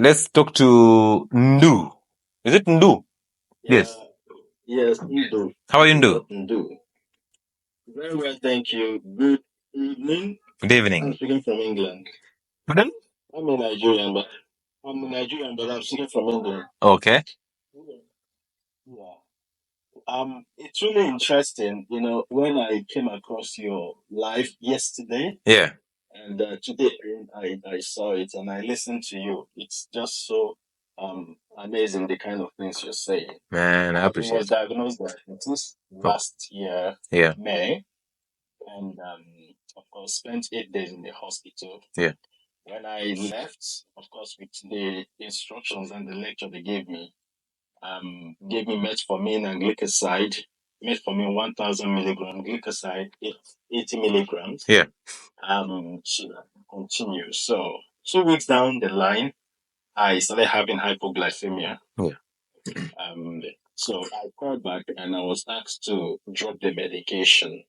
let's talk to Ndu. Is it Ndu? Yes. Yes, Ndu. How are you, Ndu? Ndu. Very well, thank you. Good evening. Good evening. I'm speaking from England. Pardon? I'm a Nigerian, but I'm speaking from England. Okay. Yeah. It's really interesting. When I came across your live yesterday, Yeah. and today I saw it and I listened to you. It's just so amazing the kind of things you're saying. Man, I I was appreciate it. diagnosed diabetes last year, Yeah. May, and of course spent 8 days in the hospital. Yeah. When I left, of course, with the instructions and the lecture they gave me metformin and glycoside. Metformin 1,000 milligram, glycoside 80 milligrams. Yeah. To continue. So 2 weeks down the line, I started having hypoglycemia. Yeah. So I called back and I was asked to drop the medication.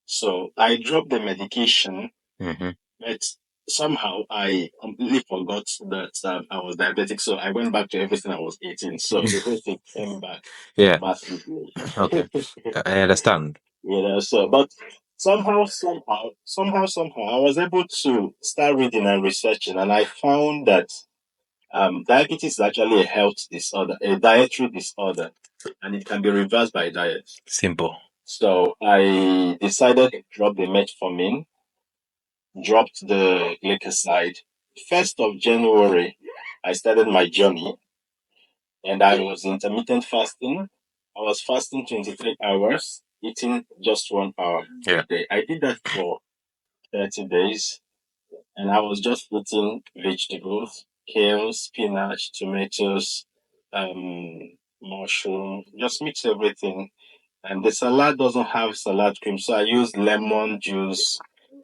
So I dropped the medication, but somehow I completely forgot that I was diabetic. So I went back to everything I was eating. So the whole thing came back massively. Okay. I understand. But somehow, I was able to start reading and researching, and I found that diabetes is actually a health disorder, a dietary disorder, and it can be reversed by diet. Simple. So I decided to drop the metformin, dropped the glycoside. 1st of January, I started my journey, and I was intermittent fasting. I was fasting 23 hours, eating just 1 hour a day. I did that for 30 days, and I was just eating vegetables, kale, spinach, tomatoes, mushroom, just mix everything. And the salad doesn't have salad cream, so I use lemon juice.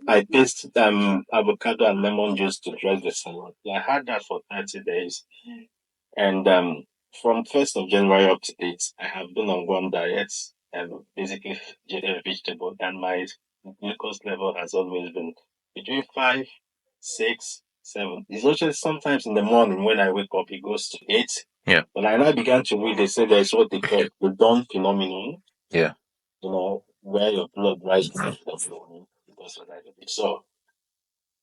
I paste avocado and lemon juice to dress the salad. I had that for 30 days. And from 1st of January up to date, I have been on one diet, and basically vegetable, and my glucose level has always been between 5, 6, 7. It's actually sometimes in the morning when I wake up, it goes to 8. Yeah. When I now began to read, they say there's what they call the dawn phenomenon. Yeah. Where your blood rises in the morning because of diabetes. So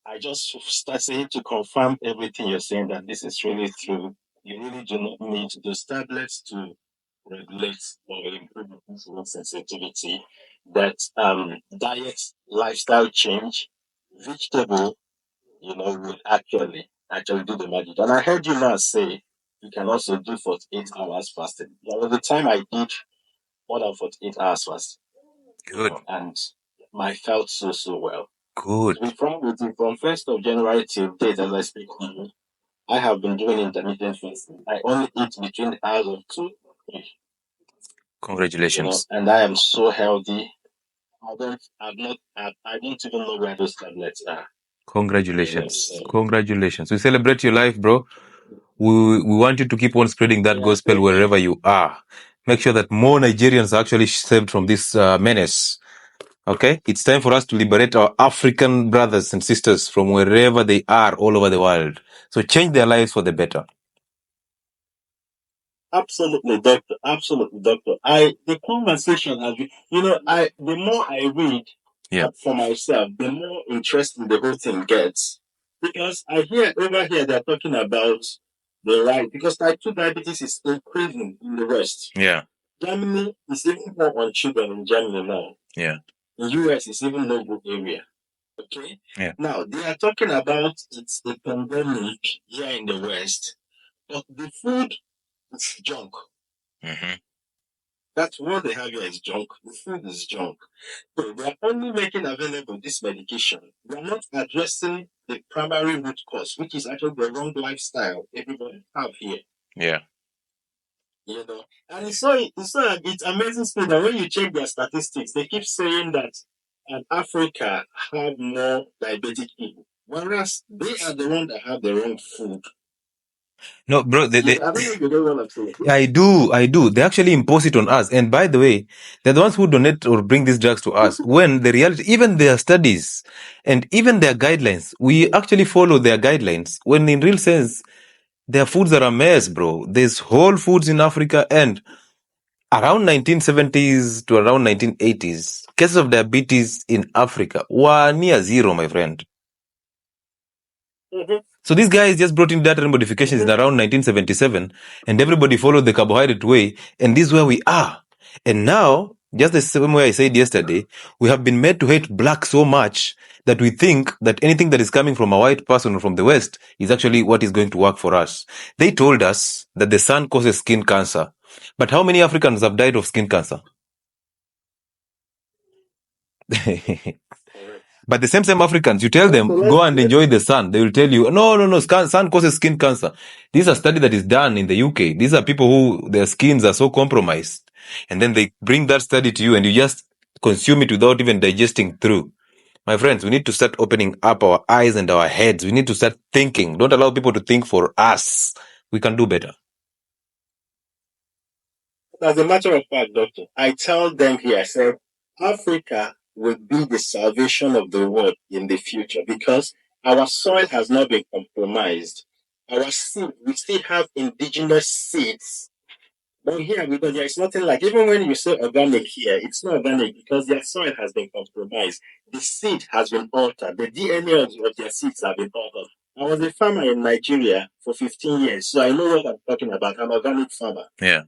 I just started to confirm everything you're saying, that this is really true. You really do not need those tablets to regulate or improve insulin sensitivity. That diet, lifestyle change, vegetable, will actually do the magic. And I heard you now say you can also do 48 hours fasting. There was the time I did more than 48 hours fasting. Good. And I felt so well. Good. From 1st of January till date, as I speak to you, I have been doing intermittent fasting. I only eat between the hours of 2 3. Congratulations. And I am so healthy. I don't even know where those tablets are. Congratulations. Congratulations. We celebrate your life, bro. We want you to keep on spreading that gospel wherever you are. Make sure that more Nigerians are actually saved from this menace. Okay? It's time for us to liberate our African brothers and sisters from wherever they are all over the world. So change their lives for the better. Absolutely, doctor. The conversation has been, the more I read for myself, the more interesting the whole thing gets. Because I hear over here they're talking about the right, because type 2 diabetes is increasing in the West. Yeah. Germany is even more on children in Germany now. Yeah. The US is even no good area. Okay? Yeah. Now, they are talking about it's a pandemic here in the West, but the food is junk. Mm-hmm. That's what they have here is junk. The food is junk. So they are only making available this medication. They are not addressing the primary root cause, which is actually the wrong lifestyle everybody have here. Yeah. And it's amazing still that when you check their statistics, they keep saying that Africa have more diabetic people, whereas they are the ones that have the wrong food. No, bro. I don't know if you know what I'm saying. I do. They actually impose it on us. And by the way, they're the ones who donate or bring these drugs to us. When the reality, even their studies and even their guidelines, we actually follow their guidelines. When in real sense, Their foods are a mess, bro. There's whole foods in Africa, and around 1970s to around 1980s, cases of diabetes in Africa were near zero, my friend. Mm-hmm. So these guys just brought in dietary modifications in around 1977, and everybody followed the carbohydrate way, and this is where we are. And now, just the same way I said yesterday, we have been made to hate black so much that we think that anything that is coming from a white person or from the West is actually what is going to work for us. They told us that the sun causes skin cancer. But how many Africans have died of skin cancer? But the same Africans, you tell them, go and enjoy the sun. They will tell you, no, sun causes skin cancer. This is a study that is done in the UK. These are people who their skins are so compromised. And then they bring that study to you and you just consume it without even digesting through. My friends, we need to start opening up our eyes and our heads. We need to start thinking. Don't allow people to think for us. We can do better. As a matter of fact, doctor, I tell them here, I said, Africa will be the salvation of the world in the future because our soil has not been compromised. Our seed, we still have indigenous seeds. But here, because there is nothing like, even when you say organic here, it's not organic because their soil has been compromised. The seed has been altered. The DNA of their seeds have been altered. I was a farmer in Nigeria for 15 years, so I know what I'm talking about. I'm an organic farmer. Yeah.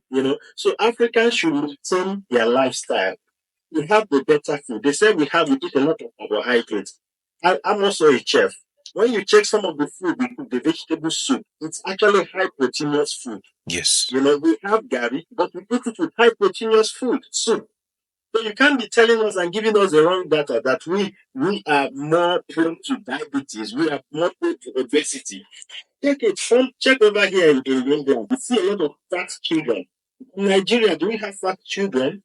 So Africans should maintain their lifestyle. We have the better food. They say we eat a lot of carbohydrates. I'm also a chef. When you check some of the food we cook, the vegetable soup, it's actually high proteinous food. Yes. We have gari, but we eat it with high proteinous food, soup. So you can't be telling us and giving us the wrong data that we are more prone to diabetes, we are more prone to obesity. Check over here in England. We see a lot of fat children. In Nigeria, do we have fat children?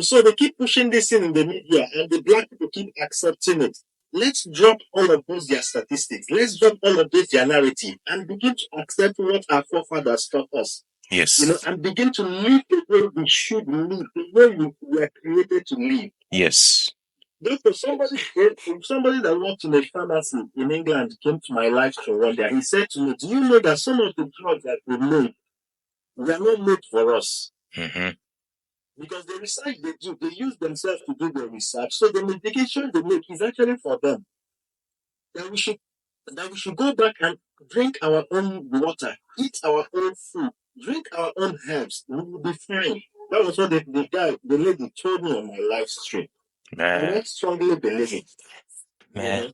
So they keep pushing this in the media and the black people keep accepting it. Let's drop all of those their statistics. Let's drop all of this their narrative and begin to accept what our forefathers taught us. Yes. And begin to live the way we should live, the way we were created to live. Yes. Therefore, somebody that worked in a pharmacy in England came to my life to one day. He said to me, do you know that some of the drugs that we make were not made for us? Mm-hmm. Because the research they do, they use themselves to do the research. So the medication they make is actually for them. That we should go back and drink our own water, eat our own food, drink our own herbs. We will be fine. That was what the lady told me on my live stream. And I strongly believe it. Man.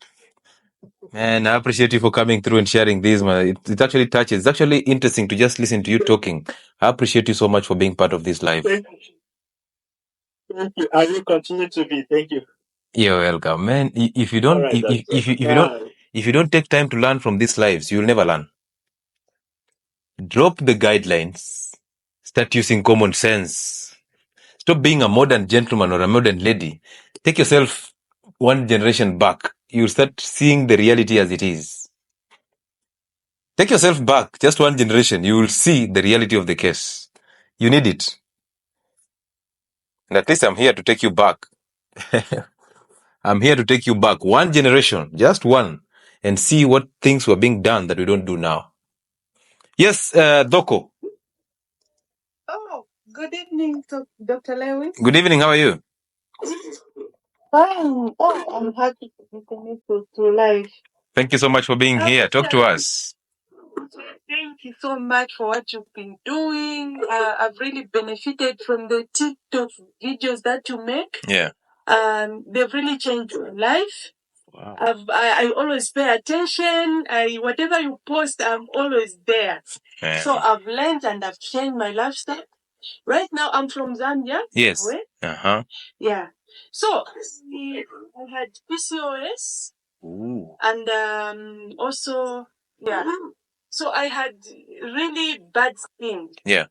Man, I appreciate you for coming through and sharing this, man. It actually touches. It's actually interesting to just listen to you talking. I appreciate you so much for being part of this live. Thank you. I will continue to be. Thank you. You're welcome, man. If you don't, Right, if you don't take time to learn from these lives, you'll never learn. Drop the guidelines. Start using common sense. Stop being a modern gentleman or a modern lady. Take yourself one generation back. You'll start seeing the reality as it is. Take yourself back just one generation. You will see the reality of the case. You need it. And at least I'm here to take you back. I'm here to take you back one generation, just one, and see what things were being done that we don't do now. Yes, Doko. Oh, good evening, Dr. Lewis. Good evening. How are you? Fine. Oh, I'm happy to be connected to life. Thank you so much for being here. Talk to us. Thank you so much for what you've been doing. I've really benefited from the TikTok videos that you make. Yeah. They've really changed my life. Wow. I always pay attention. Whatever you post, I'm always there. Man. So I've learned and I've changed my lifestyle. Right now, I'm from Zambia. Yes. Uh-huh. Yeah. So I had PCOS. Ooh. And also, yeah. So I had really bad skin. Yeah.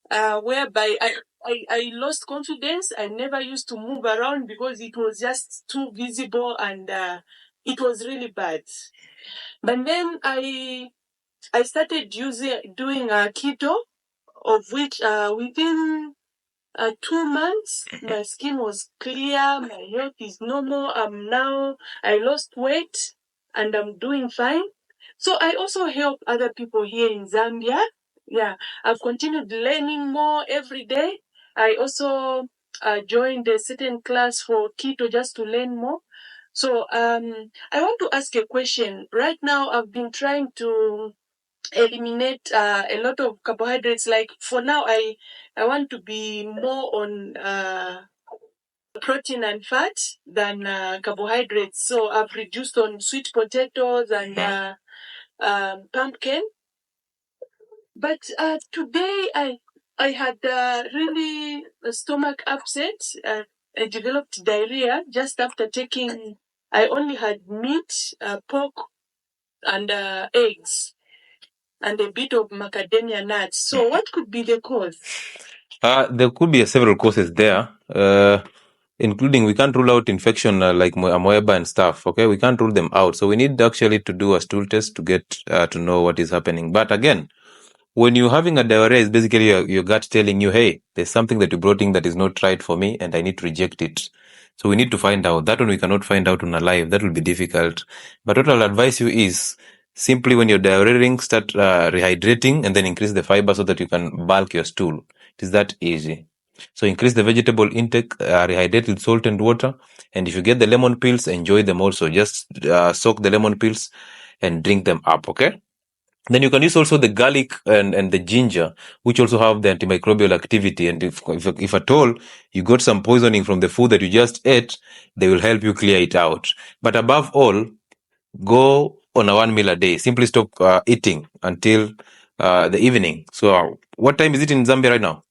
Whereby I lost confidence. I never used to move around because it was just too visible and it was really bad. But then I started doing keto, of which within 2 months, my skin was clear, my health is normal. I lost weight and I'm doing fine. So I also help other people here in Zambia. Yeah, I've continued learning more every day. I also joined a certain class for keto just to learn more. So I want to ask a question. Right now, I've been trying to eliminate a lot of carbohydrates. Like for now, I want to be more on protein and fat than carbohydrates. So I've reduced on sweet potatoes and pumpkin. But today I had really a stomach upset. I developed diarrhea just after taking. I only had meat, pork, and eggs, and a bit of macadamia nuts. So what could be the cause? There could be several causes there, including we can't rule out infection like amoeba and stuff. Okay, we can't rule them out. So we need actually to do a stool test to get to know what is happening. But again, when you're having a diarrhea, it's basically your gut telling you, hey, there's something that you brought in that is not right for me and I need to reject it. So we need to find out. That one we cannot find out on a live. That will be difficult. But what I'll advise you is simply when you're diarrheaing, start rehydrating and then increase the fiber so that you can bulk your stool. It is that easy. So increase the vegetable intake, rehydrate with salt and water. And if you get the lemon pills, enjoy them also. Just soak the lemon pills and drink them up, okay? Then you can use also the garlic and the ginger, which also have the antimicrobial activity. And if at all you got some poisoning from the food that you just ate, they will help you clear it out. But above all, go on a 1 meal a day. Simply stop eating until the evening. So what time is it in Zambia right now?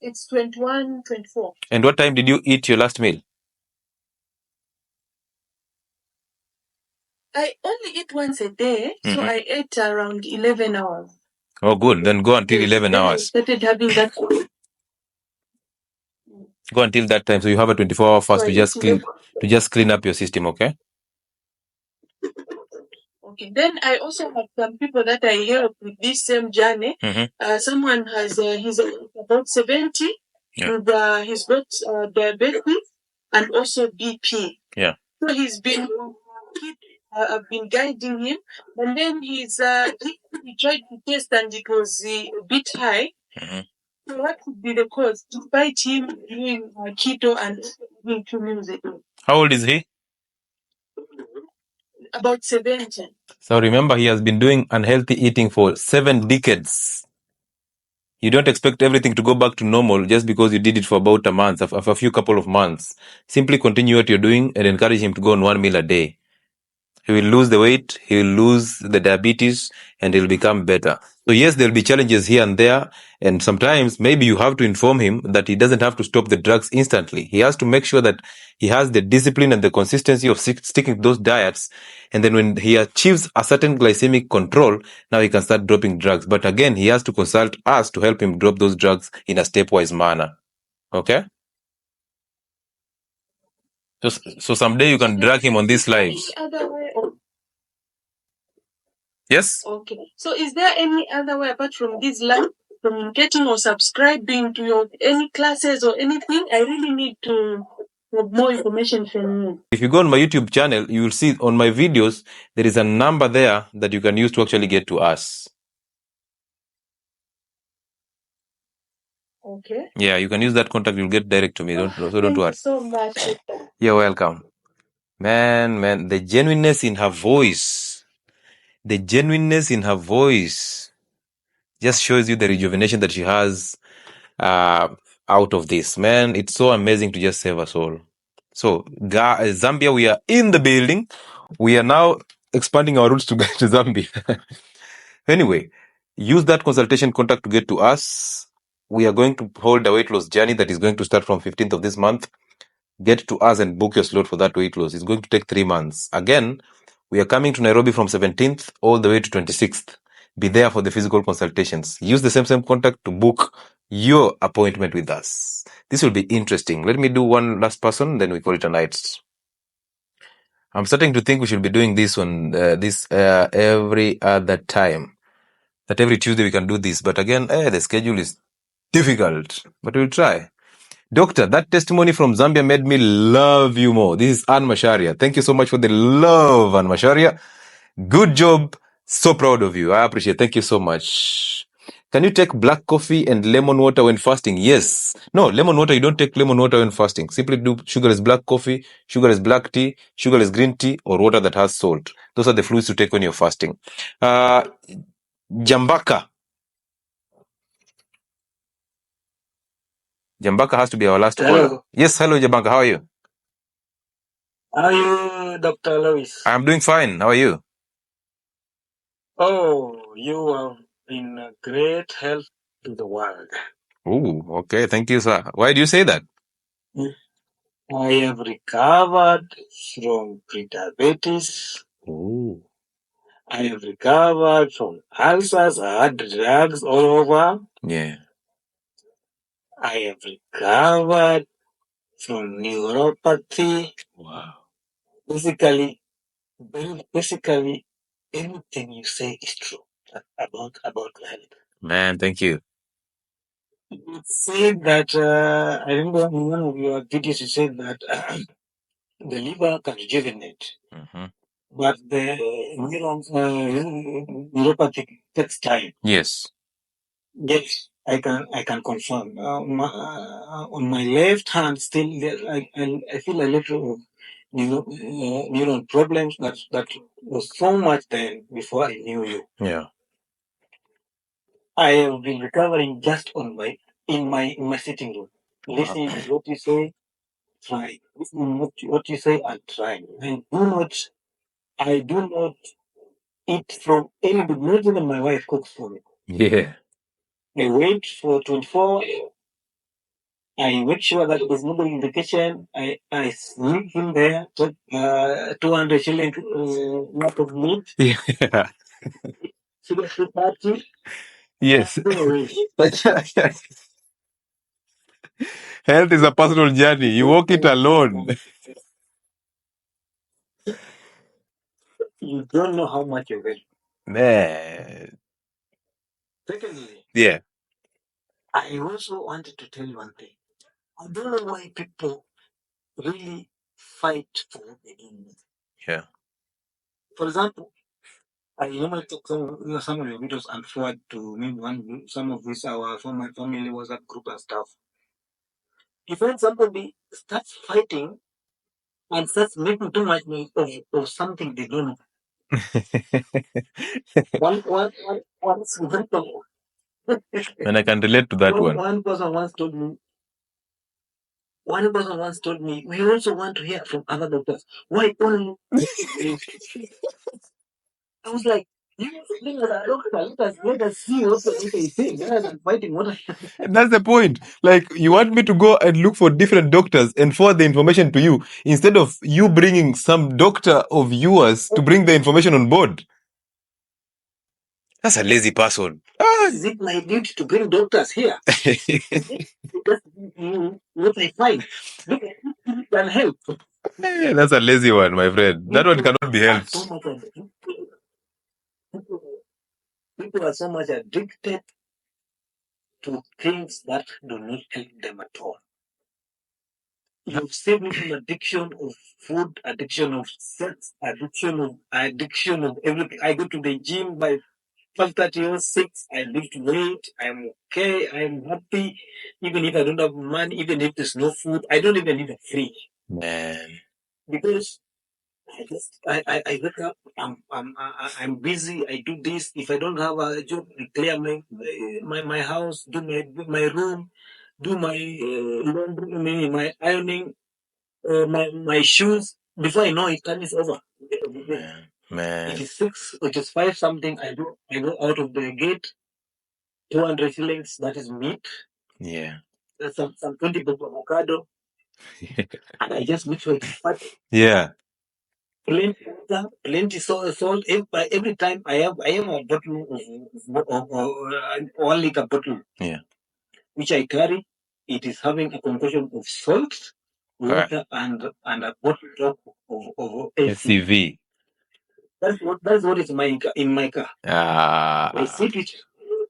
It's 21, 24. And what time did you eat your last meal? I only eat once a day, so I ate around 11 hours. Oh, good. Then go until 11 Then I hours. started having that. Go until that time. So you have a 24-hour fast So to just clean up your system, okay? Okay. Then I also have some people that I help with this same journey. Someone has he's about 70. Yeah. And he's got diabetes and also BP. Yeah. So he's been I've been guiding him, and then he tried to test and it was a bit high. So what could be the cause? Despite him doing keto and doing 2 meals a day. How old is he? About 70. So remember, he has been doing unhealthy eating for 7 decades. You don't expect everything to go back to normal just because you did it for about a month, a few couple of months. Simply continue what you're doing and encourage him to go on 1 meal a day. He will lose the weight, he will lose the diabetes, and he'll become better. So yes, there'll be challenges here and there, and sometimes maybe you have to inform him that he doesn't have to stop the drugs instantly. He has to make sure that he has the discipline and the consistency of sticking to those diets, and then when he achieves a certain glycemic control, now he can start dropping drugs. But again, he has to consult us to help him drop those drugs in a stepwise manner. Okay? So someday you can drag him on these lives. Yes? Okay. So is there any other way apart from this live communicating or subscribing to your any classes or anything? I really need to have more information from you. If you go on my YouTube channel, you will see on my videos, there is a number there that you can use to actually get to us. Okay. Yeah, you can use that contact. You'll get direct to me. Don't worry. Thank you so much. You're welcome. Man, the genuineness in her voice. The genuineness in her voice just shows you the rejuvenation that she has out of this. Man, it's so amazing to just save us all. So, Zambia, we are in the building. We are now expanding our routes to get to Zambia. Anyway, use that consultation contact to get to us. We are going to hold a weight loss journey that is going to start from 15th of this month. Get to us and book your slot for that weight loss. It's going to take 3 months. Again, we are coming to Nairobi from 17th all the way to 26th. Be there for the physical consultations. Use the same contact to book your appointment with us. This will be interesting. Let me do one last person, then we call it a night. I'm starting to think we should be doing this on every other time. That every Tuesday we can do this. But again, the schedule is difficult. But we'll try. Doctor, that testimony from Zambia made me love you more. This is Anne Masharia. Thank you so much for the love, Anne Masharia. Good job. So proud of you. I appreciate it. Thank you so much. Can you take black coffee and lemon water when fasting? Yes. No, lemon water, you don't take lemon water when fasting. Simply do sugarless black coffee, sugarless black tea, sugarless green tea, or water that has salt. Those are the fluids to take when you're fasting. Jambaka. Jambaka has to be our last caller. Yes, hello Jambaka. How are you? How are you, Dr. Lewis? I'm doing fine. How are you? Oh, you are in great health to the world. Oh, okay. Thank you, sir. Why do you say that? I have recovered from pre-diabetes. Oh. I have recovered from ulcers. I had drugs all over. Yeah. I have recovered from neuropathy. Wow. Basically, everything you say is true about health. Man, thank you. You said that, I remember in one of your videos, you said that the liver can rejuvenate, but the neuropathy takes time. Yes. Yes, I can confirm. On my left hand, still, I feel a little neuron problems that was so much then before I knew you. Yeah. I have been recovering just in my sitting room, listening to what you say, trying. Listening to what you say and trying. I do not eat from anybody, not even my wife cooks for me. Yeah. I wait for 24. I make sure that there's nobody in the kitchen. I sleep in there, put 200 shillings worth of meat. Yeah. Sugar free party. Yes. Go away. Health is a personal journey. You walk it alone. You don't know how much you weigh. Man. Secondly, Yeah. I also wanted to tell you one thing. I don't know why people really fight for what they don't know. Yeah. For example, I normally take some of your videos and forward to maybe some of this our from my family WhatsApp group and stuff. If when somebody starts fighting and starts making too much of something they don't know. Once And I can relate to that one. One person once told me, we also want to hear from other doctors. Why only? I was like, you bring us a doctor, let us see what he's saying, rather than fighting what I. And that's the point. Like, you want me to go and look for different doctors and forward the information to you instead of you bringing some doctor of yours to bring the information on board. That's a lazy person. Is it my duty to bring doctors here? That's what I find. Look, it can help. That's a lazy one, my friend. That one cannot be helped. People are so much addicted to things that do not help them at all. You've saved me from addiction of food, addiction of sex, addiction of everything. I go to the gym by 5:30 or 6. I lift weight. I'm okay. I'm happy. Even if I don't have money, even if there's no food, I don't even need a fridge. Man. Because I wake up, I'm busy, I do this. If I don't have a job, I clear my house, do my room, do my laundry, my ironing, my shoes. Before I know it, time is over. Man. It is 6, it is 5 something. I go out of the gate, 200 shillings, that is meat. Yeah. Some 20 bob avocado. And I just make sure it's fat. Yeah. Plenty salt. Every time I have a bottle of 1 liter bottle. Yeah. Which I carry. It is having a concoction of salt, water, and a bottle of SCV. That's what is in my car. I sit it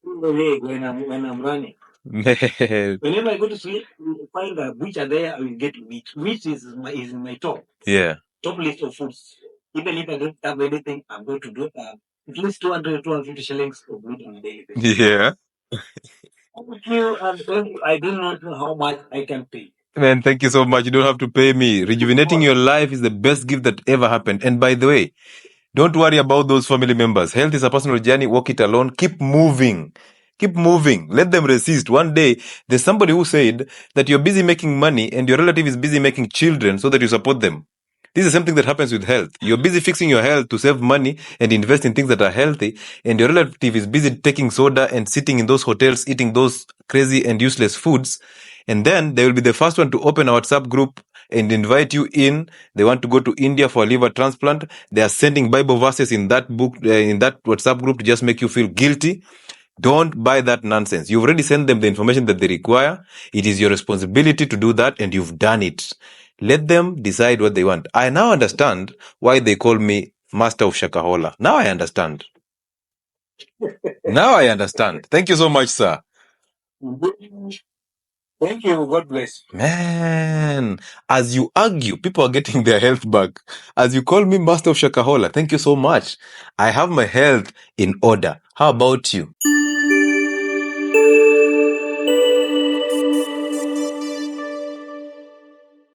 when I'm running. Man. Whenever I go to sleep, find a which are there, I will get meat. Meat is in my top list of foods. Even if I don't have anything, I'm going to do at least 200, 250 shillings of meat on a daily basis. Yeah. Thank you, and I do not know how much I can pay. Man, thank you so much. You don't have to pay me. Rejuvenating your life is the best gift that ever happened. And by the way, don't worry about those family members. Health is a personal journey. Walk it alone. Keep moving. Keep moving. Let them resist. One day, there's somebody who said that you're busy making money and your relative is busy making children so that you support them. This is something that happens with health. You're busy fixing your health to save money and invest in things that are healthy, and your relative is busy taking soda and sitting in those hotels, eating those crazy and useless foods. And then they will be the first one to open a WhatsApp group and invite you in. They want to go to India for a liver transplant. They are sending Bible verses in that book, in that WhatsApp group to just make you feel guilty. Don't buy that nonsense. You've already sent them the information that they require. It is your responsibility to do that, and you've done it. Let them decide what they want. I now understand why they call me Master of Shakahola. Now I understand. Now I understand. Thank you so much, sir. Thank you. God bless. Man, as you argue, people are getting their health back. As you call me Master of Shakahola, thank you so much. I have my health in order. How about you?